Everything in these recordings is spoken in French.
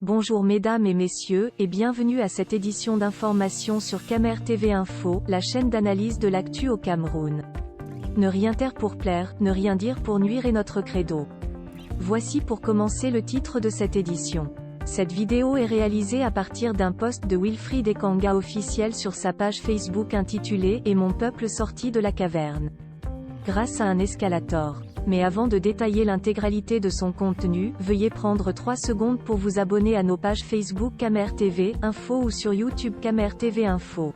Bonjour mesdames et messieurs, et bienvenue à cette édition d'information sur Camer TV Info, la chaîne d'analyse de l'actu au Cameroun. Ne rien taire pour plaire, ne rien dire pour nuire est notre credo. Voici pour commencer le titre de cette édition. Cette vidéo est réalisée à partir d'un post de Wilfried Ekanga officiel sur sa page Facebook intitulée « Et mon peuple sorti de la caverne ». Grâce à un escalator. Mais avant de détailler l'intégralité de son contenu, veuillez prendre 3 secondes pour vous abonner à nos pages Facebook Camer TV Info ou sur YouTube Camer TV Info.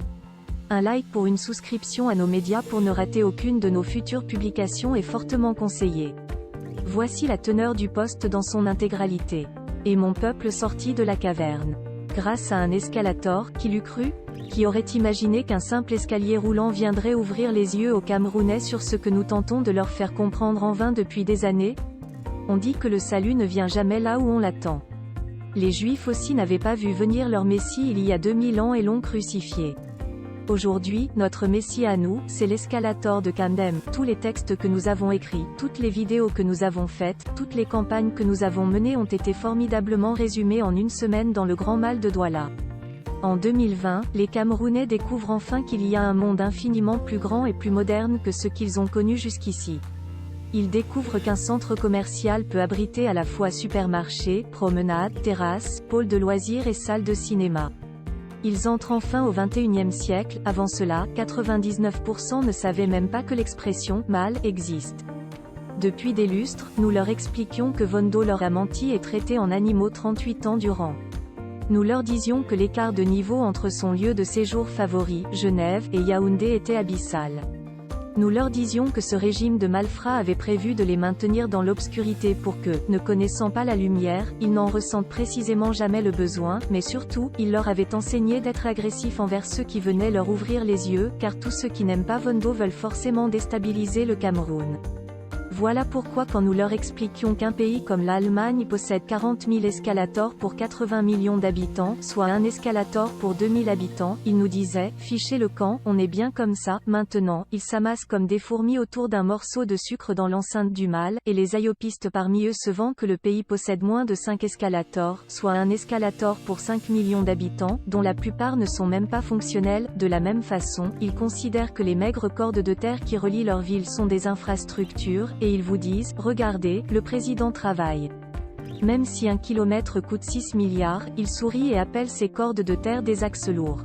Un like pour une souscription à nos médias pour ne rater aucune de nos futures publications est fortement conseillé. Voici la teneur du post dans son intégralité. Et mon peuple sorti de la caverne. Grâce à un escalator, qui l'eût cru ? Qui aurait imaginé qu'un simple escalier roulant viendrait ouvrir les yeux aux Camerounais sur ce que nous tentons de leur faire comprendre en vain depuis des années ? On dit que le salut ne vient jamais là où on l'attend. Les Juifs aussi n'avaient pas vu venir leur Messie il y a 2000 ans et l'ont crucifié. Aujourd'hui, notre Messie à nous, c'est l'escalator de Camden. Tous les textes que nous avons écrits, toutes les vidéos que nous avons faites, toutes les campagnes que nous avons menées ont été formidablement résumées en une semaine dans le Grand Mal de Douala. En 2020, les Camerounais découvrent enfin qu'il y a un monde infiniment plus grand et plus moderne que ce qu'ils ont connu jusqu'ici. Ils découvrent qu'un centre commercial peut abriter à la fois supermarché, promenade, terrasse, pôle de loisirs et salle de cinéma. Ils entrent enfin au XXIe siècle, avant cela, 99% ne savaient même pas que l'expression « mal » existe. Depuis des lustres, nous leur expliquions que Vondo leur a menti et traité en animaux 38 ans durant. Nous leur disions que l'écart de niveau entre son lieu de séjour favori, Genève, et Yaoundé était abyssal. Nous leur disions que ce régime de malfrats avait prévu de les maintenir dans l'obscurité pour que, ne connaissant pas la lumière, ils n'en ressentent précisément jamais le besoin, mais surtout, il leur avait enseigné d'être agressifs envers ceux qui venaient leur ouvrir les yeux, car tous ceux qui n'aiment pas Vondo veulent forcément déstabiliser le Cameroun. Voilà pourquoi quand nous leur expliquions qu'un pays comme l'Allemagne possède 40 000 escalators pour 80 millions d'habitants, soit un escalator pour 2000 habitants, ils nous disaient « Fichez le camp, on est bien comme ça ». Maintenant, ils s'amassent comme des fourmis autour d'un morceau de sucre dans l'enceinte du mal, et les ayopistes parmi eux se vantent que le pays possède moins de 5 escalators, soit un escalator pour 5 millions d'habitants, dont la plupart ne sont même pas fonctionnels. De la même façon, ils considèrent que les maigres cordes de terre qui relient leurs villes sont des infrastructures, et ils vous disent « Regardez, le président travaille ». Même si 1 kilomètre coûte 6 milliards, il sourit et appelle ces cordes de terre des axes lourds.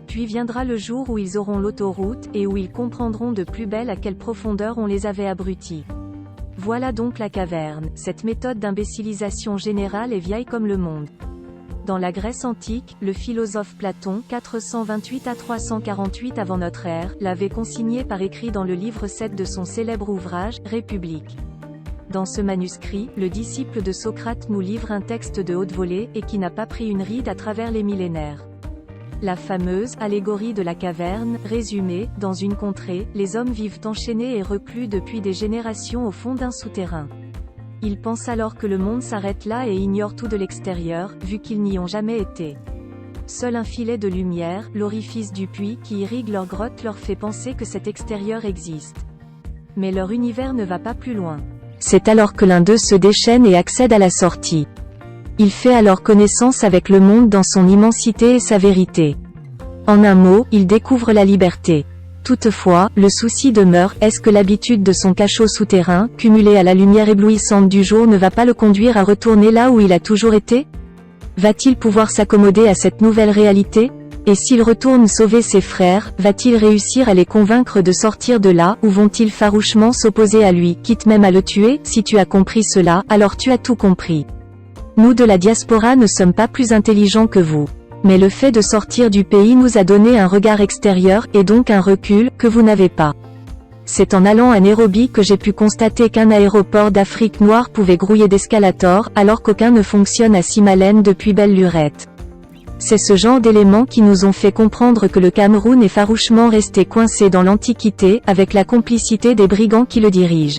Puis viendra le jour où ils auront l'autoroute, et où ils comprendront de plus belle à quelle profondeur on les avait abrutis. Voilà donc la caverne. Cette méthode d'imbécilisation générale est vieille comme le monde. Dans la Grèce antique, le philosophe Platon, 428 à 348 avant notre ère, l'avait consigné par écrit dans le livre 7 de son célèbre ouvrage, République. Dans ce manuscrit, le disciple de Socrate nous livre un texte de haute volée, et qui n'a pas pris une ride à travers les millénaires. La fameuse « allégorie de la caverne » résumée, dans une contrée, les hommes vivent enchaînés et reclus depuis des générations au fond d'un souterrain. Ils pensent alors que le monde s'arrête là et ignorent tout de l'extérieur, vu qu'ils n'y ont jamais été. Seul un filet de lumière, l'orifice du puits qui irrigue leur grotte leur fait penser que cet extérieur existe. Mais leur univers ne va pas plus loin. C'est alors que l'un d'eux se déchaîne et accède à la sortie. Il fait alors connaissance avec le monde dans son immensité et sa vérité. En un mot, il découvre la liberté. Toutefois, le souci demeure, est-ce que l'habitude de son cachot souterrain, cumulée à la lumière éblouissante du jour ne va pas le conduire à retourner là où il a toujours été ? Va-t-il pouvoir s'accommoder à cette nouvelle réalité ? Et s'il retourne sauver ses frères, va-t-il réussir à les convaincre de sortir de là, ou vont-ils farouchement s'opposer à lui, quitte même à le tuer ? Si tu as compris cela, alors tu as tout compris. Nous de la diaspora ne sommes pas plus intelligents que vous. Mais le fait de sortir du pays nous a donné un regard extérieur, et donc un recul, que vous n'avez pas. C'est en allant à Nairobi que j'ai pu constater qu'un aéroport d'Afrique noire pouvait grouiller d'escalators, alors qu'aucun ne fonctionne à Simalène depuis belle lurette. C'est ce genre d'éléments qui nous ont fait comprendre que le Cameroun est farouchement resté coincé dans l'Antiquité, avec la complicité des brigands qui le dirigent.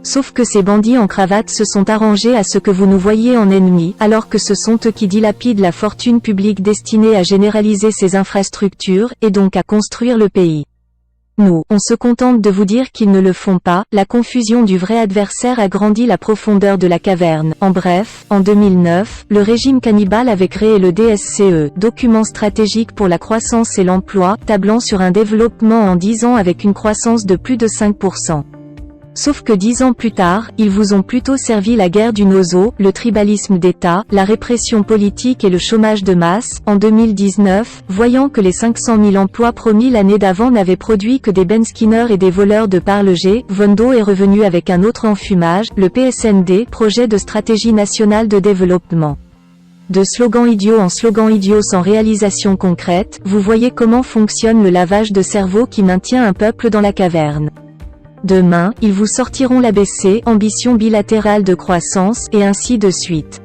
Sauf que ces bandits en cravate se sont arrangés à ce que vous nous voyez en ennemis, alors que ce sont eux qui dilapident la fortune publique destinée à généraliser ces infrastructures, et donc à construire le pays. Nous, on se contente de vous dire qu'ils ne le font pas, la confusion du vrai adversaire agrandit la profondeur de la caverne. En bref, en 2009, le régime cannibale avait créé le DSCE, document stratégique pour la croissance et l'emploi, tablant sur un développement en 10 ans avec une croissance de plus de 5%. Sauf que 10 ans plus tard, ils vous ont plutôt servi la guerre du nozo, le tribalisme d'État, la répression politique et le chômage de masse. En 2019, voyant que les 500 000 emplois promis l'année d'avant n'avaient produit que des Ben Skinner et des voleurs de par le G, Vondo est revenu avec un autre enfumage, le PSND, projet de stratégie nationale de développement. De slogan idiot en slogan idiot sans réalisation concrète, vous voyez comment fonctionne le lavage de cerveau qui maintient un peuple dans la caverne. Demain, ils vous sortiront l'ABC, ambition bilatérale de croissance, et ainsi de suite.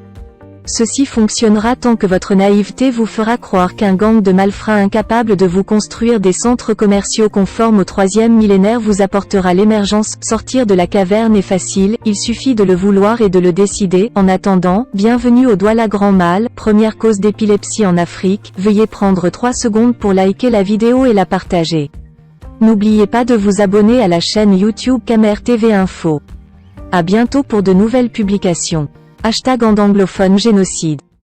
Ceci fonctionnera tant que votre naïveté vous fera croire qu'un gang de malfrats incapables de vous construire des centres commerciaux conformes au 3e millénaire vous apportera l'émergence. Sortir de la caverne est facile, il suffit de le vouloir et de le décider. En attendant, bienvenue au Douala Grand Mal, première cause d'épilepsie en Afrique. Veuillez prendre 3 secondes pour liker la vidéo et la partager. N'oubliez pas de vous abonner à la chaîne YouTube Camer TV Info. À bientôt pour de nouvelles publications. #anglophone génocide.